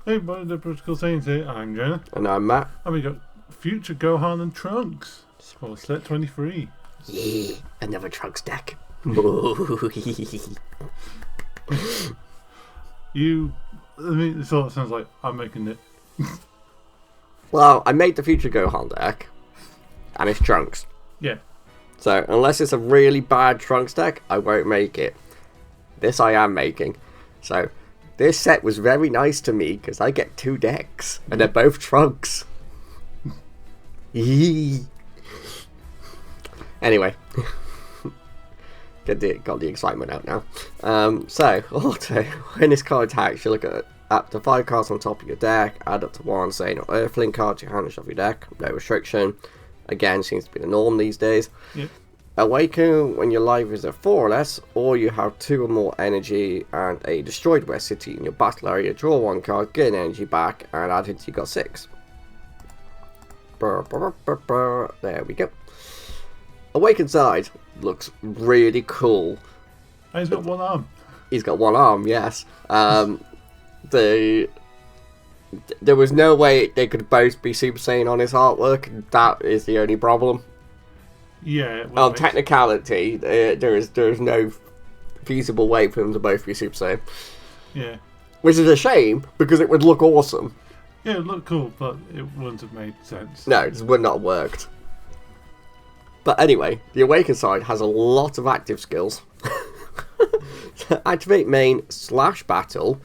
Hey, buddy, the Britical Saiyans here. I'm Jenna. And I'm Matt. And we got future Gohan and Trunks for set 23. Yeah, another Trunks deck. This all sounds like I'm making it. Well, I made the future Gohan deck, and it's Trunks. Yeah. So, unless it's a really bad Trunks deck, I won't make it. This I am making. So, this set was very nice to me, because I get 2 decks, and they're both Trunks. Anyway. Got the excitement out now. So, auto. When this card attacks, you look at up to 5 cards on top of your deck, add up to 1 Saiyan or Earthling card to your hand off your deck. No restriction. Again, seems to be the norm these days. Yep. Awaken when your life is at 4 or less, or you have 2 or more energy and a destroyed West City in your battle area. Draw 1 card, get an energy back, and add it to you got 6. There we go. Awaken side looks really cool. And he's got 1 arm. He's got 1 arm, yes. There was no way they could both be Super Saiyan on his artwork. That is the only problem. Yeah. On technicality, there is no feasible way for them to both be Super Saiyan. Yeah. Which is a shame, because it would look awesome. Yeah, it would look cool, but it wouldn't have made sense. No, it would not have worked. But anyway, the Awaken side has a lot of active skills. Activate main / battle.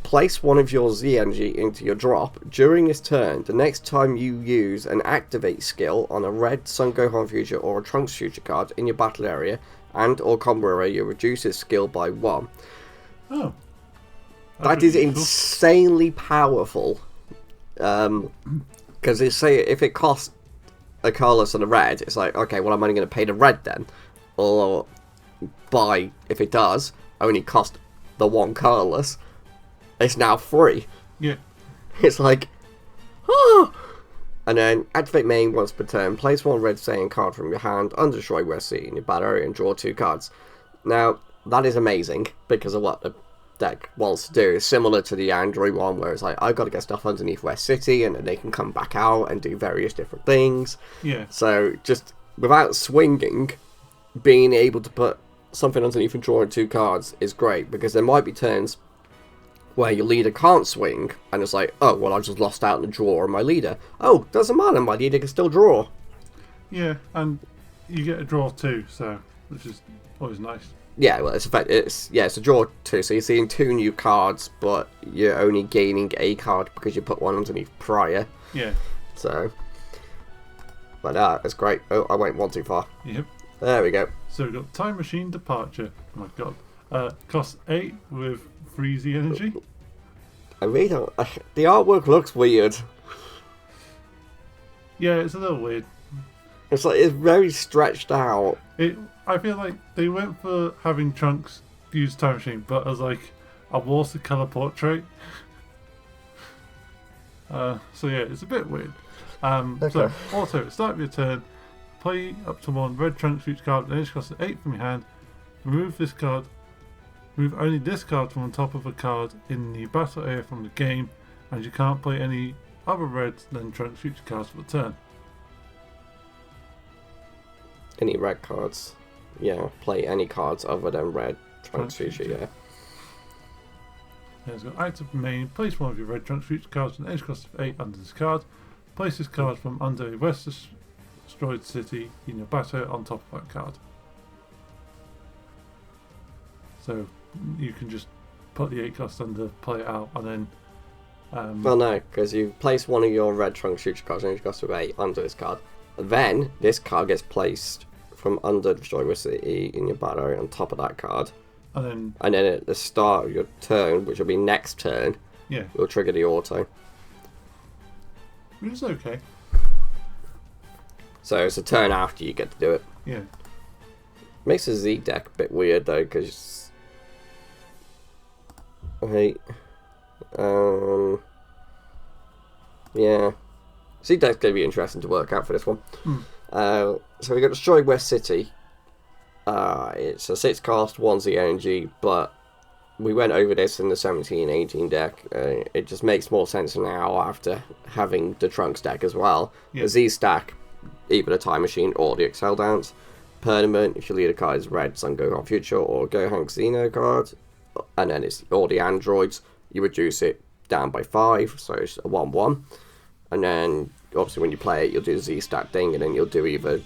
Place 1 of your Z energy into your drop. During this turn, the next time you use an activate skill on a red Son Gohan future or a Trunks future card in your battle area and or combo area, you reduce its skill by 1. Oh. That is insanely powerful. Because if it costs a colorless and a red, it's like, okay, well, I'm only going to pay the red then. Or if it does, only cost the 1 colorless. It's now free. Yeah. It's like, oh! And then activate main once per turn. Place 1 red Saiyan card from your hand, undestroy West Sea in your battle area, and draw 2 cards. Now, that is amazing because of what the deck wants to do. It's similar to the Android one, where it's like, I've got to get stuff underneath West City, and then they can come back out and do various different things. Yeah. So, just without swinging, being able to put something underneath and drawing 2 cards is great, because there might be turns where your leader can't swing, and it's like, oh, well, I just lost out in the draw on my leader. Oh, doesn't matter, my leader can still draw. Yeah, and you get a draw too, so which is always nice. Yeah, well, it's a draw too, so you're seeing 2 new cards, but you're only gaining a card because you put 1 underneath prior. Yeah. So, but that's great. Oh, I went 1 too far. Yep. There we go. So we've got Time Machine Departure. Oh my god. Costs 8 with 3 Z energy. I really don't. The artwork looks weird. Yeah, it's a little weird. It's like it's very stretched out. I feel like they went for having Trunks use Time Machine, but as like a watercolor portrait. So yeah, it's a bit weird. Okay. So also, at the start of your turn, play up to 1 red Trunks for each card, and each costs 8 from your hand. Remove this card. Remove only this card from on top of a card in the battle area from the game, and you can't play any other red than Trunks future cards for the turn. Any red cards? Yeah, play any cards other than red Trunks future. Yeah. It's got active main. Place 1 of your red Trunks future cards with an edge cost of 8 under this card. Place this card from under a West Destroyed City in your battle on top of that card. So you can just put the 8 cost under, play it out, and then. Well, no, because you place 1 of your red Trunks future cards and it costs 8 under this card. Then this card gets placed from under Destroy West City in your battle area on top of that card. And then at the start of your turn, which will be next turn, yeah, you'll trigger the auto. Which is okay. So it's a turn after you get to do it. Yeah. Makes the Z deck a bit weird though, because yeah, Z deck's gonna be interesting to work out for this one. So we got Destroy West City. It's a 6 cost, 1 Z energy, but we went over this in the 17-18 deck. It just makes more sense now after having the Trunks deck as well. Yeah. The Z stack, either the Time Machine or the Excel Dance. Permanent, if your leader card is Red Son Gohan Future or Gohan Xeno card, and then it's all the androids, you reduce it down by 5, so it's a 1-1. And then, obviously, when you play it, you'll do the Z stack thing, and then you'll do either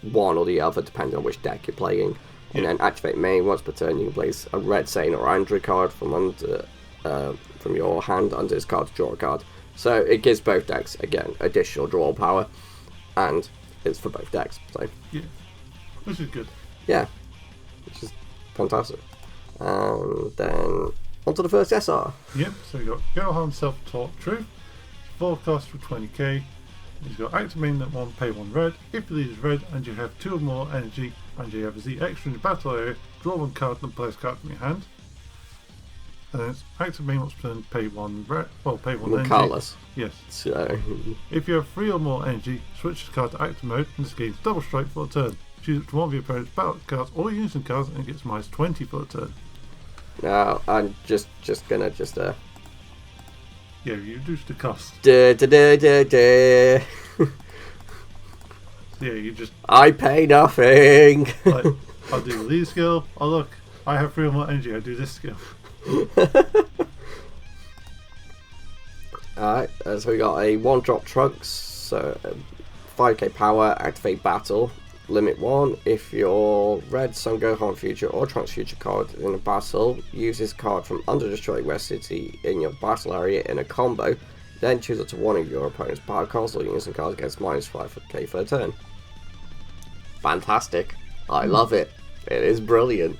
one or the other, depending on which deck you're playing. And then activate main. Once per turn, you can place a Red Saiyan or Android card from under from your hand under this card to draw a card. So it gives both decks, again, additional draw power, and it's for both decks. So yeah, which is good. Yeah, which is fantastic. And then onto the first SR. Yep, so you got Gohan Self-Taught Truth, forecast for 20k. You've got active main at 1, pay 1 red. If the lead is red and you have 2 or more energy and you have a Z extra in your battle area, draw 1 card and place a card from your hand. And then it's active main once per turn, pay 1 red. Well, pay 1 energy. Colorless. Yes. So If you have 3 or more energy, switch the card to active mode and this gains double strike for a turn. Choose it from one of your opponent's battle cards or unison cards and it gets minus 20 for a turn. now I'm just gonna Yeah, you reduce the cost. Yeah, you just... I pay nothing. Like, I'll do the lead skill. Oh look, I have 3 or more energy, I do this skill. Alright, so we got a 1-drop Trunks, so 5k power, activate battle, limit 1. If your Red Son Gohan Future or Trunks Future card in a battle, use this card from under Destroyed West City in your battle area in a combo, then choose it to one of your opponent's battle cards or unison cards against minus 5k for a turn. Fantastic. I love it. It is brilliant.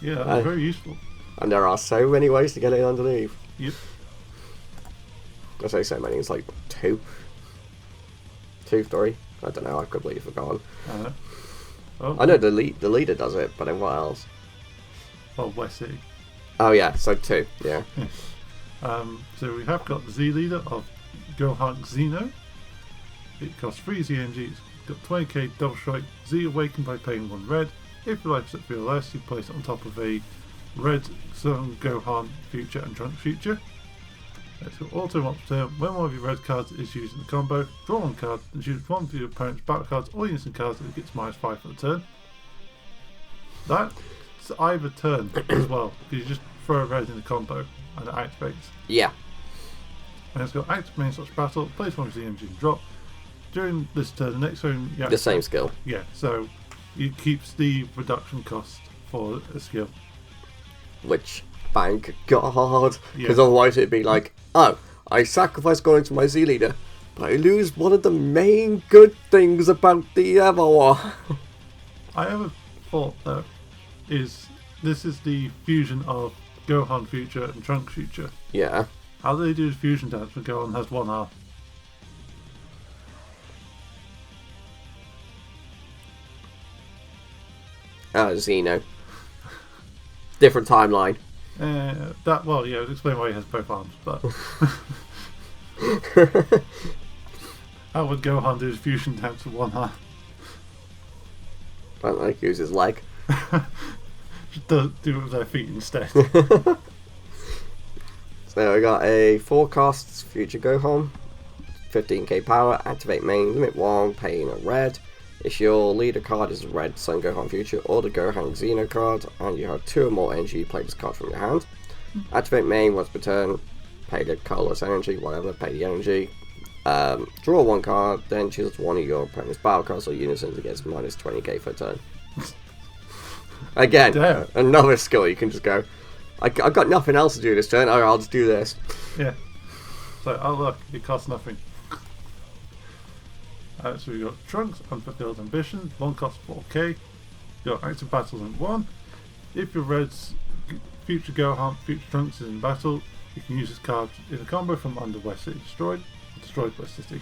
Yeah, that's very useful. And there are so many ways to get it underneath. Yep. I say so many, it's like 2, 3. I don't know, I've completely forgotten. Oh, I know the leader does it, but then what else? well, West City. Oh yeah, so 2, yeah. So we have got the Z leader of Gohan Xeno. It costs 3 Z energy. It's got 20k double strike. Z awakened by paying 1 red. If your life is at 3 or less, you place it on top of a Red Son Gohan Future and Trunks Future. It's got auto once per turn. When one of your red cards is used in the combo, draw 1 card and choose one of your opponent's battle cards or unison cards that gets minus 5 for the turn. That's either turn as well, because you just throw a red in the combo and it activates. Yeah. And it's got active main such battle, place 1 of the engine drop. During this turn, the next turn you The same skill. Yeah, so it keeps the reduction cost for a skill. Which, thank God. Because Yeah. otherwise it'd be like, oh, I sacrifice going to my Z leader, but I lose one of the main good things about the other one. I have a thought though, this is the fusion of Gohan Future and Trunks Future. Yeah. How do they do the fusion dance when Gohan has 1 arm? Xeno. Different timeline. Well, yeah, it would explain why he has both arms, but how would Gohan do his fusion dance with 1 arm? I don't like use his leg. Just do it with their feet instead. So we got a forecasts Future Gohan, 15k power, activate main, limit 1, paying a red. If your leader card is Red Son Gohan Future or the Gohan Xeno card, and you have 2 or more energy, play this card from your hand. Activate main once per turn, pay the colorless energy, whatever, pay the energy. Draw 1 card, then choose one of your opponent's battle cards or unisons against minus 20k for a turn. Again, Damn. another skill you can just go, I've got nothing else to do this turn, I'll just do this. Yeah. So, oh look, it costs nothing. So we got Trunks, Unfulfilled Ambition, 1 cost 4k. You got Active Battles in 1. If your Red's Future Gohan, Future Trunks is in battle, you can use this card in a combo from under West City Destroyed West City.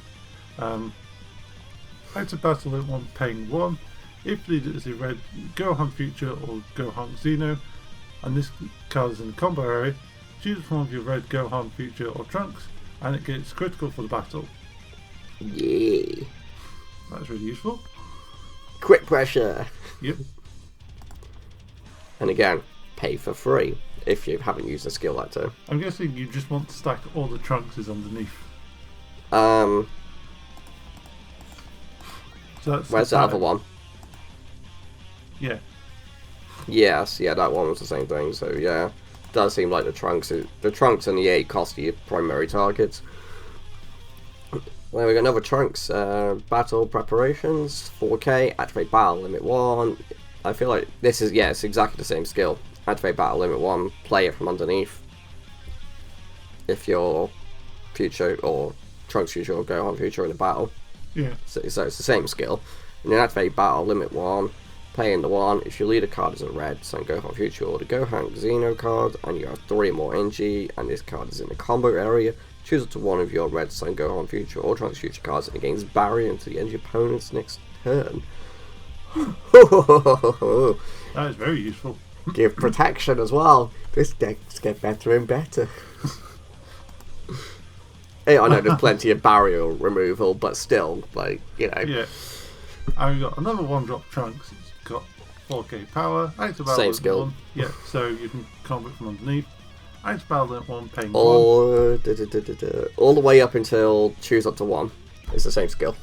Active Battle in 1, paying 1. If leader is a Red Gohan Future or Gohan Xeno, and this card is in the combo area, choose one of your Red Gohan Future or Trunks, and it gets critical for the battle. Yeah. That's really useful. Quick pressure. Yep. And again, pay for free if you haven't used the skill that turn. I'm guessing you just want to stack all the Trunkses underneath. So that's Where's the other one? Yeah. Yes, yeah, that one was the same thing. So yeah, does seem like the trunks and the 8 cost you your primary targets. Well, we got another trunks. Battle preparations, 4K. Activate battle limit 1. I feel like this is it's exactly the same skill. Activate battle limit 1. Play it from underneath. If your future or Trunks future or Gohan future in a battle. Yeah. So it's the same skill. And then activate battle limit 1. Play in the 1. If your leader card is in red, Son Gohan future or the Gohan Xeno card, and you have 3 more NG, and this card is in the combo area, choose up to 1 of your red Son Gohan future or Trunks future cards and it gains barrier until the end of your opponent's next turn. That is very useful. Give protection as well. This deck's get better and better. Hey, I know there's plenty of barrier removal, but still, like, Yeah. And we've got another 1-drop Trunks. It's got 4K power. Active battle Same limit skill. 1. Yeah, so you can combat from underneath. Active battle limit 1, paying 1. Or all the way up until choose up to 1. It's the same skill.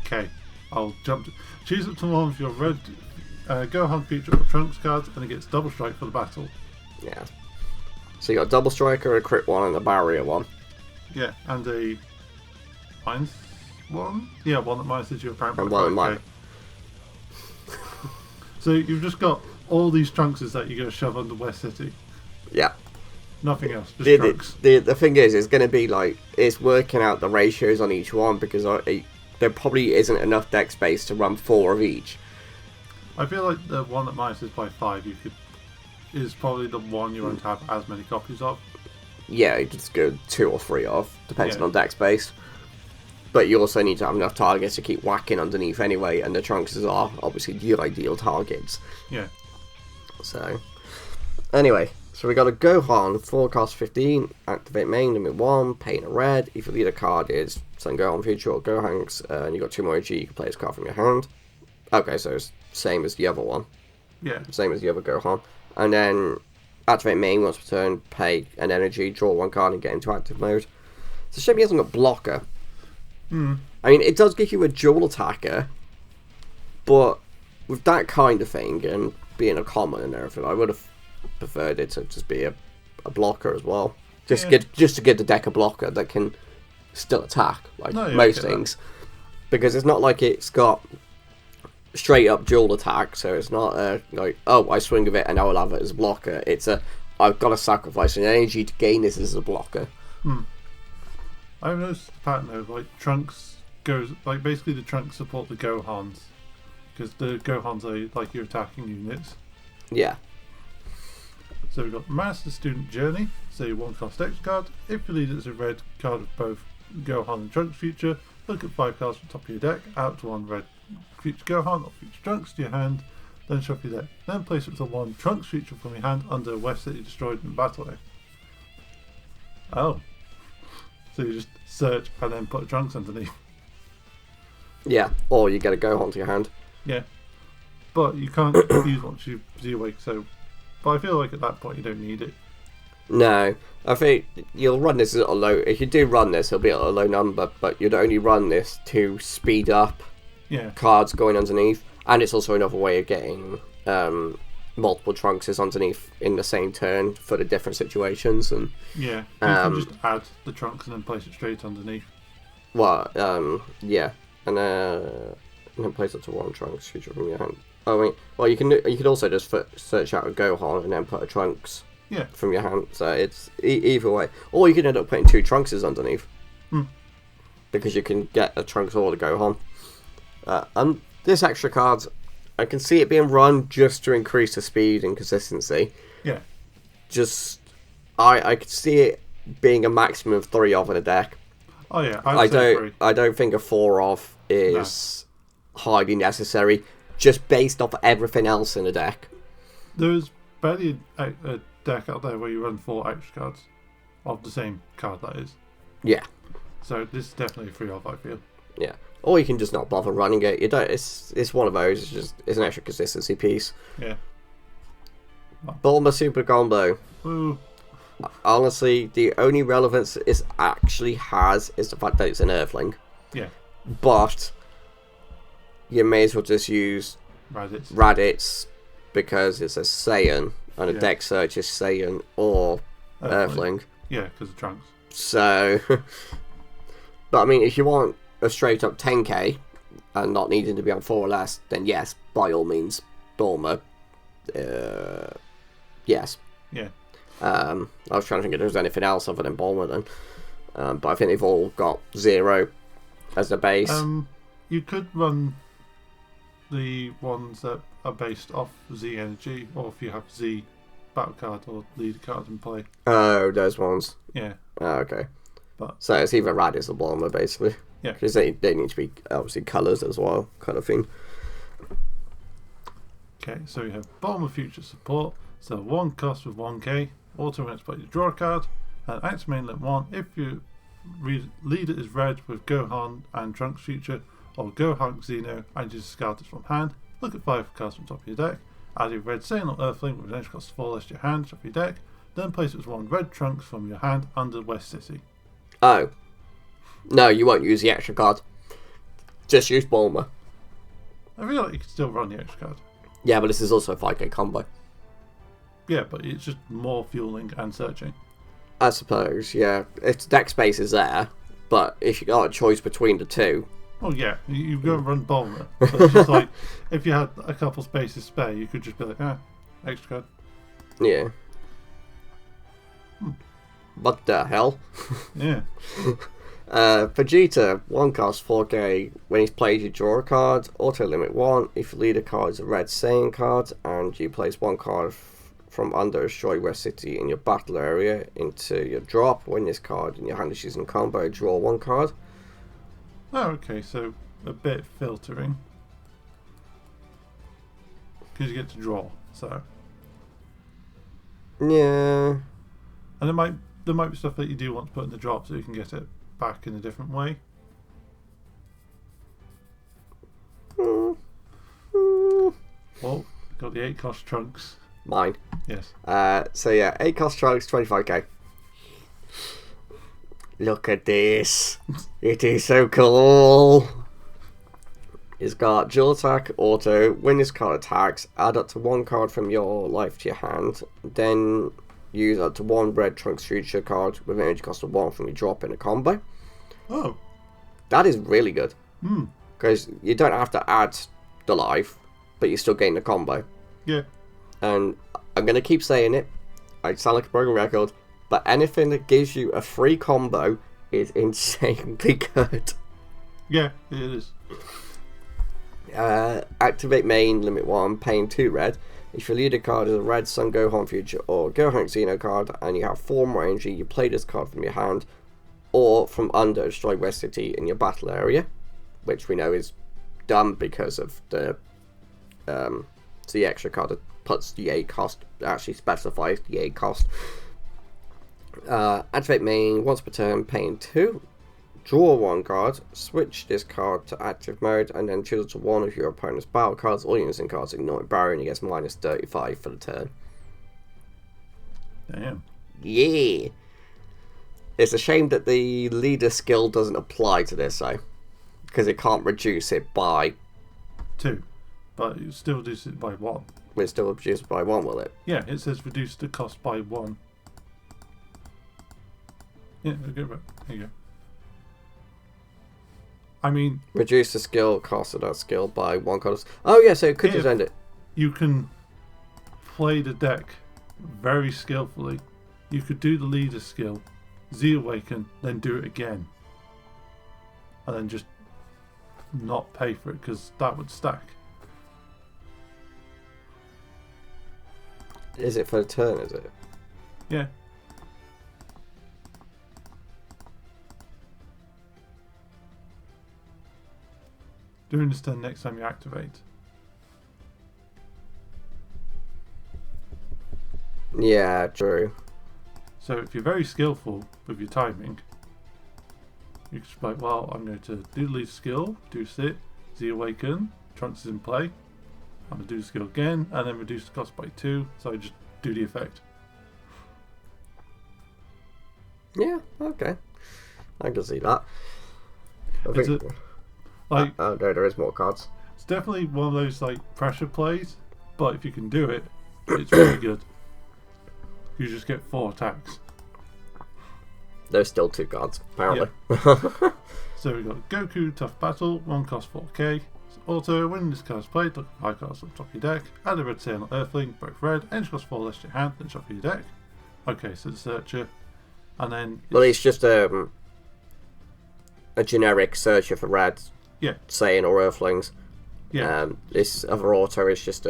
Okay, I'll jump to choose up to 1 of your red Gohan feature or Trunks cards, and it gets double strike for the battle. Yeah. So you got a double striker, a crit 1, and a barrier 1. Yeah, and a -1. Yeah, one that minuses your apparent. And one that So you've just got all these Trunkses that you're going to shove under West City. Yeah. Nothing else, just Trunks. The thing is, it's going to be like, it's working out the ratios on each one because there probably isn't enough deck space to run 4 of each. I feel like the one that minuses by 5 is probably the one you won't have as many copies of. Yeah, you just go 2 or 3 off, depending on deck space. But you also need to have enough targets to keep whacking underneath anyway, and the Trunkses are obviously the ideal targets. Yeah. So, anyway, so we got a Gohan, 4 cost 15, activate main, limit 1, pay in a red. If your leader card is Son Gohan Future or Gohanks, and you got 2 more G, you can play this card from your hand. Okay, so it's same as the other one. Yeah. Same as the other Gohan. And then activate main once per turn, pay an energy, draw 1 card and get into active mode. It's a shame he hasn't got blocker. I mean, it does give you a dual attacker, but with that kind of thing and being a common and everything, I would have preferred it to just be a blocker as well. Just to give the deck a blocker that can still attack, like most things. Because it's not like it's got straight up dual attack, so it's not like, oh, I swing with it and now I'll have it as a blocker. It's I've got to sacrifice an energy to gain this as a blocker. I've noticed the pattern though, like Trunks goes, like basically the Trunks support the Gohans, because the Gohans are like your attacking units. Yeah. So we've got Master Student Journey, so 1 cost X card. If your leader is a red card of both Gohan and Trunks future, look at 5 cards from the top of your deck, out to 1 red future Gohan or future Trunks to your hand, then shuffle your deck. Then place up to 1 Trunks future from your hand under West City destroyed in battle area. Oh. So you just search and then put Trunks underneath. Yeah, or you get a Gohan to your hand. Yeah. But you can't use once you awake, so... But I feel like at that point you don't need it. No. I think you'll run this at a low... If you do run this, it'll be at a low number, but you'd only run this to speed up cards going underneath. And it's also another way of getting multiple Trunkses underneath in the same turn for the different situations. And yeah, you can just add the Trunks and then place it straight underneath. Well, yeah. And then place it to 1 Trunks future from your hand. Oh wait, well you can also just search out a Gohan and then put a Trunks from your hand. So it's either way. Or you can end up putting 2 Trunkses underneath. Because you can get a Trunks or a Gohan. And this extra card, I can see it being run just to increase the speed and consistency. Yeah. Just, I could see it being a maximum of 3 of in a deck. Oh yeah, I don't think a 4 of is highly necessary, just based off everything else in the deck. There's barely a deck out there where you run 4 extra cards of the same card, that is. Yeah. So this is definitely a 3 of, I feel. Yeah. Or you can just not bother running it. You don't. It's one of those. It's an extra consistency piece. Yeah. Bulma Super Combo. Ooh. Honestly, the only relevance it actually has is the fact that it's an Earthling. Yeah. But you may as well just use Raditz because it's a Saiyan, and a deck search is Saiyan or Earthling. Yeah, because of Trunks. So, but I mean, if you want a straight up 10k and not needing to be on 4 or less, then yes, by all means, Bulma. Yes. Yeah. I was trying to think if there was anything else other than Bulma then. But I think they've all got 0 as the base. You could run the ones that are based off Z energy, or if you have Z battle card or leader card in play. Oh, those ones. Yeah. Oh, okay. But so it's either Raditz or Bulma, basically. Yeah. Because they need to be, obviously, colours as well, kind of thing. Okay, so we have Bulma Future Support. So 1 cost with 1k. Auto when it's played, you draw a card. And active main limit 1. If your leader is red with Gohan and Trunks Future, or Gohan Xeno, and you discard this from hand, look at 5 cards from top of your deck. Add a red Saiyan or Earthling with an energy cost 4 less to your hand, top of your deck. Then place it with 1 red Trunks from your hand under West City. Oh. No, you won't use the extra card. Just use Bulma. I feel like you can still run the extra card. Yeah, but this is also a 5k combo. Yeah, but it's just more fueling and searching. I suppose, yeah. Its deck space is there, but if you got a choice between the two... Oh yeah, you go and run Bulma. But it's just like, if you had a couple spaces spare, you could just be like, extra card. Yeah. What the hell? Yeah. Vegeta, 1 cost 4k. When he's played, you draw a card. Auto limit 1. If your leader card is a red Saiyan card, and you place 1 card from under Destroy West City in your battle area into your drop. When this card in your hand is using combo, draw 1 card. Oh, okay, so a bit filtering. Because you get to draw, so. Yeah. And there might be stuff that you do want to put in the drop so you can get it back in a different way. Well, got the 8 cost Trunks. Mine. Yes. So yeah, 8 cost Trunks, 25k. Look at this. It is so cool. It's got dual attack, auto. When this card attacks, add up to 1 card from your life to your hand. Then use up to 1 red Trunks Future card with an energy cost of 1 from your drop in a combo. Oh. That is really good. Hmm. Because you don't have to add the life, but you still gain the combo. Yeah. And I'm going to keep saying it. I sound like a broken record. But anything that gives you a free combo is insanely good. Yeah, it is. Activate main, limit 1, paying 2 red. If your leader card is a red Sun Gohan Future or Gohan Xeno card and you have 4 more energy, you play this card from your hand or from under Destroy West City in your battle area, which we know is done because of the extra card that puts the A cost, actually specifies the A cost. Activate main once per turn, paying 2. Draw 1 card, switch this card to active mode, and then choose to 1 of your opponent's battle cards or using cards ignoring barrier, and he gets minus 35 for the turn. Damn. Yeah. It's a shame that the leader skill doesn't apply to this, though, because it can't reduce it by 2, but you still reduce it by 1. It's still reduced by 1, will it? Yeah, it says reduce the cost by 1. Yeah, okay, right. There you go. I mean, reduce the skill cost of that skill by 1 card. Oh yeah, so it could just end it. You can play the deck very skillfully. You could do the leader skill, Z Awaken, then do it again, and then just not pay for it because that would stack. Is it for a turn? Is it? Yeah. During this turn next time you activate. Yeah, true. So if you're very skillful with your timing, you can just be like, well, I'm going to do the lead skill, reduce it, Z Awaken, Trunks is in play. I'm going to do the skill again, and then reduce the cost by 2. So I just do the effect. Yeah, okay. I can see that. There is more cards. It's definitely one of those like pressure plays, but if you can do it, it's really good. You just get 4 attacks. There's still 2 cards, apparently. Yeah. So we've got Goku Tough Battle, 1 cost 4k. It's auto, when this card is played, look at 5 cards on top of your deck. Add a red Saiyan or Earthling, both red, and cost 4 less to your hand, then shuffle your deck. Okay, so the searcher. And then it's just a generic searcher for red Saiyan or Earthlings. Yeah. This other auto is just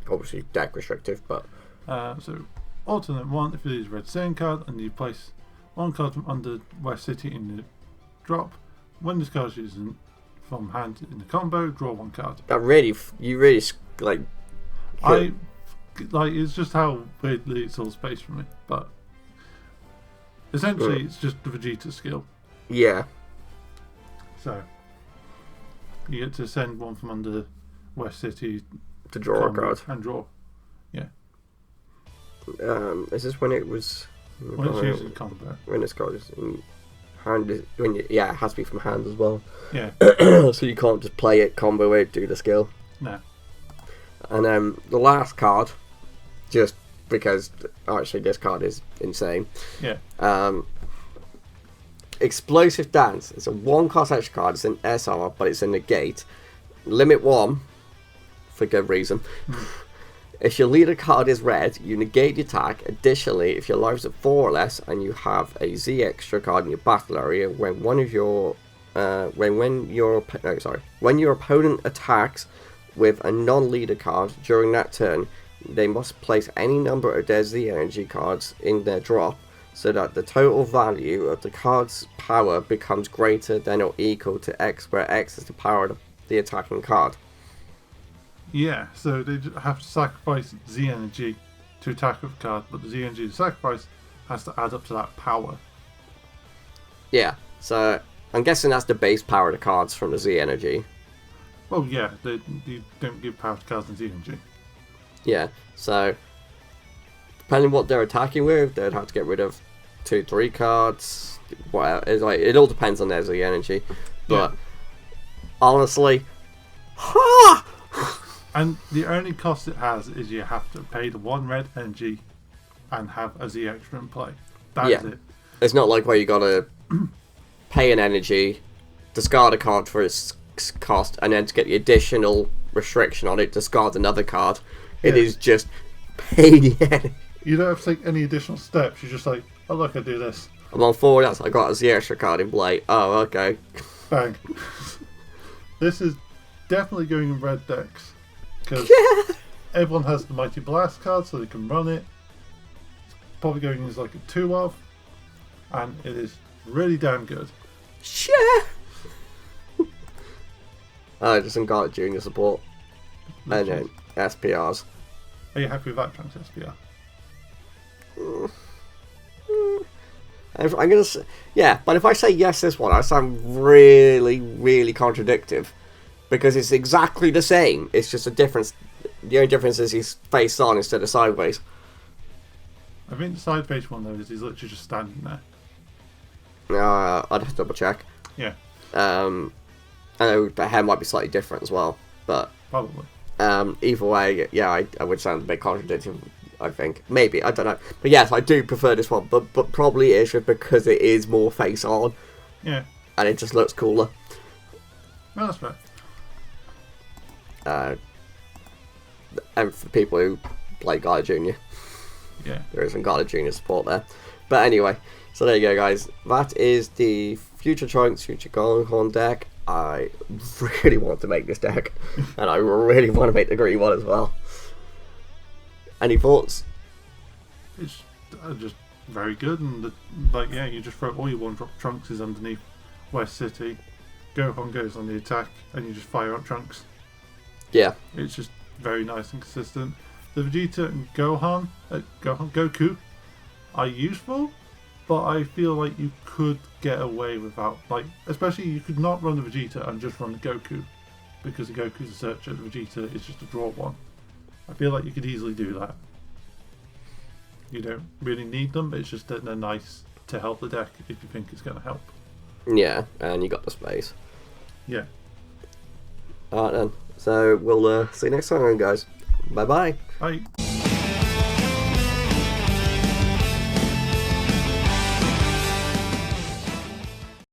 obviously deck restrictive, but so alternate 1, if it is a red Saiyan card and you place 1 card from under West City in the drop, when this card is used from hand in the combo, draw 1 card. That really, like. It's just how weirdly it's all spaced for me, but essentially it's just the Vegeta skill. Yeah. So you get to send 1 from under West City to draw a card and draw. Yeah. Is this when it was? When it's used in combo. When this card is in hand, it has to be from hand as well. Yeah. So you can't just play it, combo it, do the skill. No. And the last card, just because actually this card is insane. Yeah. Explosive Dance. It's a 1 cost extra card. It's an SR, but it's a negate. Limit 1 for good reason. If your leader card is red, you negate the attack. Additionally, if your life is at 4 or less and you have a Z extra card in your battle area, when your opponent attacks with a non-leader card during that turn, they must place any number of their Z energy cards in their drop, so that the total value of the card's power becomes greater than or equal to X, where X is the power of the attacking card. Yeah, so they have to sacrifice Z energy to attack with a card, but the Z energy to sacrifice has to add up to that power. Yeah, so I'm guessing that's the base power of the cards from the Z energy. Well, yeah, you don't give power to cards in Z energy. Yeah, so depending on what they're attacking with, they'd have to get rid of 2-3 cards. Whatever. It's like, it all depends on their Z energy. But honestly, and the only cost it has is you have to pay the 1 red energy and have a Z extra in play. That's it. It's not like where you gotta pay an energy, discard a card for its cost, and then to get the additional restriction on it, discard another card. It is just pay the energy. You don't have to take any additional steps. You're just like, oh look, I do this. I'm on 4, I got a Z extra card in play. Oh, okay. Bang. This is definitely going in red decks. Because everyone has the Mighty Blast card, so they can run it. It's probably going as like a 2 of. And it is really damn good. Just some Garlic Junior support. And then SPRs. Are you happy with that Trunks SPR? I'm gonna say, but if I say yes this one, I sound really, really contradictive, because it's exactly the same. It's just a difference. The only difference is he's face on instead of sideways. I think the side face one though is he's literally just standing there. I'd have to double check. Yeah. I know the hair might be slightly different as well, but probably. Either way, I would sound a bit contradictory. I think maybe, I don't know, but yes, I do prefer this one, but probably it's just because it is more face on. Yeah. And it just looks cooler. Well, that's fair. And for people who play Garlic Jr. Yeah. There is some Garlic Jr. support there. But anyway, so there you go, guys. That is the Future Trunks, Future Gohan deck. I really want to make this deck, and I really want to make the green one as well. Any thoughts? It's just very good, and you just throw all your 1-drop Trunks is underneath West City. Gohan goes on the attack, and you just fire up Trunks. Yeah. It's just very nice and consistent. The Vegeta and Goku are useful, but I feel like you could get away without, especially you could not run the Vegeta and just run the Goku, because the Goku's a searcher, the Vegeta is just a draw one. I feel like you could easily do that. you don't really need them, but it's just that they're nice to help the deck if you think it's going to help. Yeah, and you got the space. Yeah. Alright then. So we'll see you next time, guys. Bye-bye. Bye.